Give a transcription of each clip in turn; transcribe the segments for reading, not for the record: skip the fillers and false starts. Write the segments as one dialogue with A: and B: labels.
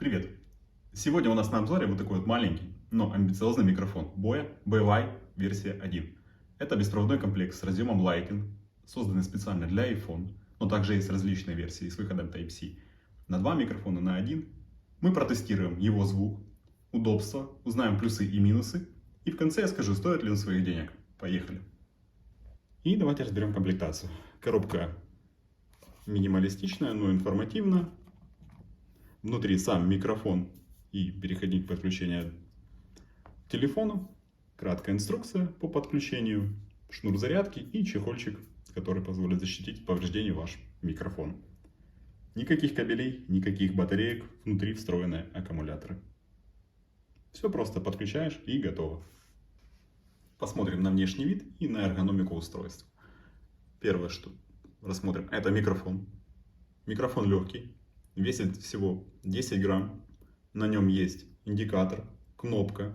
A: Привет! Сегодня у нас на обзоре вот такой вот маленький, но амбициозный микрофон Boya BY версия 1. Это беспроводной комплект с разъемом Lightning, созданный специально для iPhone, но также есть различные версии с выходом Type-C. На два микрофона на один. Мы протестируем его звук, удобство, узнаем плюсы и минусы, и в конце я скажу, стоит ли он своих денег. Поехали! И давайте разберем комплектацию. Коробка минималистичная, но информативная. Внутри сам микрофон и переходник подключения к телефону, краткая инструкция по подключению, шнур зарядки и чехольчик, который позволит защитить повреждений ваш микрофон. Никаких кабелей, никаких батареек, внутри встроенные аккумуляторы. Все просто подключаешь и готово. Посмотрим на внешний вид и на эргономику устройства. Первое, что рассмотрим, это микрофон. Микрофон легкий, весит всего 10 грамм. На нем есть индикатор, кнопка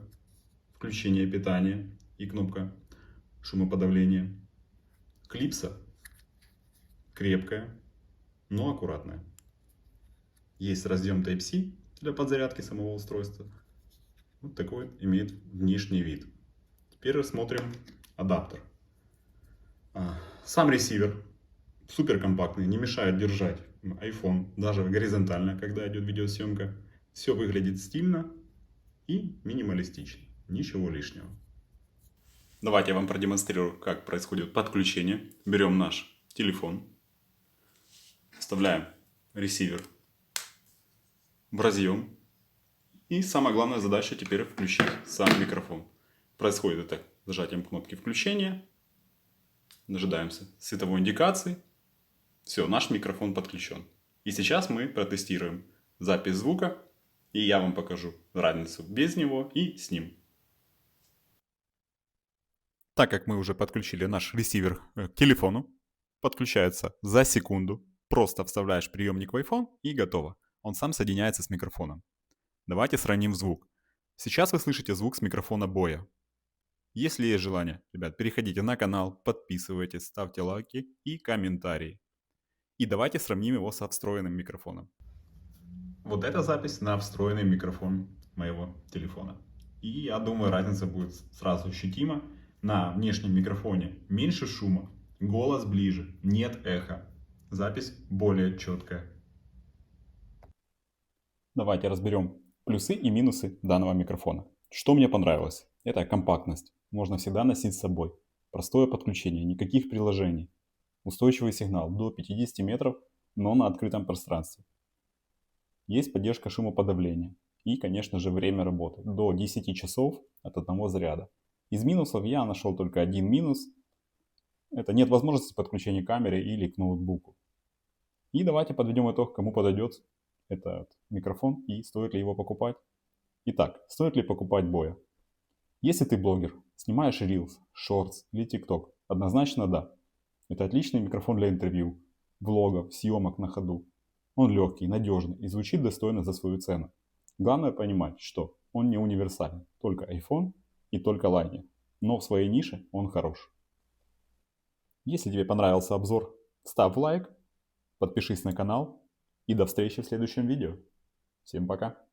A: включения питания и кнопка шумоподавления. Клипса крепкая, но аккуратная. Есть разъем Type-C для подзарядки самого устройства. Вот такой имеет внешний вид. Теперь рассмотрим адаптер. Сам ресивер супер компактный, не мешает держать iPhone даже горизонтально, когда идет видеосъемка. Все выглядит стильно и минималистично. Ничего лишнего. Давайте я вам продемонстрирую, как происходит подключение. Берем наш телефон, вставляем ресивер в разъем. И самая главная задача теперь включить сам микрофон. Происходит это нажатием кнопки включения. Дожидаемся световой индикации. Все, наш микрофон подключен. И сейчас мы протестируем запись звука. И я вам покажу разницу без него и с ним. Так как мы уже подключили наш ресивер к телефону, подключается за секунду. Просто вставляешь приемник в iPhone и готово. Он сам соединяется с микрофоном. Давайте сравним звук. Сейчас вы слышите звук с микрофона Boya. Если есть желание, ребят, переходите на канал, подписывайтесь, ставьте лайки и комментарии. И давайте сравним его со встроенным микрофоном. Вот эта запись на встроенный микрофон моего телефона. И я думаю, разница будет сразу ощутима. На внешнем микрофоне меньше шума, голос ближе, нет эха. Запись более четкая. Давайте разберем плюсы и минусы данного микрофона. Что мне понравилось? Это компактность. Можно всегда носить с собой. Простое подключение, никаких приложений. Устойчивый сигнал до 50 метров, но на открытом пространстве. Есть поддержка шумоподавления. И, конечно же, время работы. До 10 часов от одного заряда. Из минусов я нашел только один минус. Это нет возможности подключения к камере или к ноутбуку. И давайте подведем итог, кому подойдет этот микрофон и стоит ли его покупать. Итак, стоит ли покупать Boya? Если ты блогер, снимаешь Reels, Shorts или TikTok, однозначно да. Это отличный микрофон для интервью, влогов, съемок на ходу. Он легкий, надежный и звучит достойно за свою цену. Главное понимать, что он не универсальный, только iPhone и только Lightning. Но в своей нише он хорош. Если тебе понравился обзор, ставь лайк, подпишись на канал и до встречи в следующем видео. Всем пока!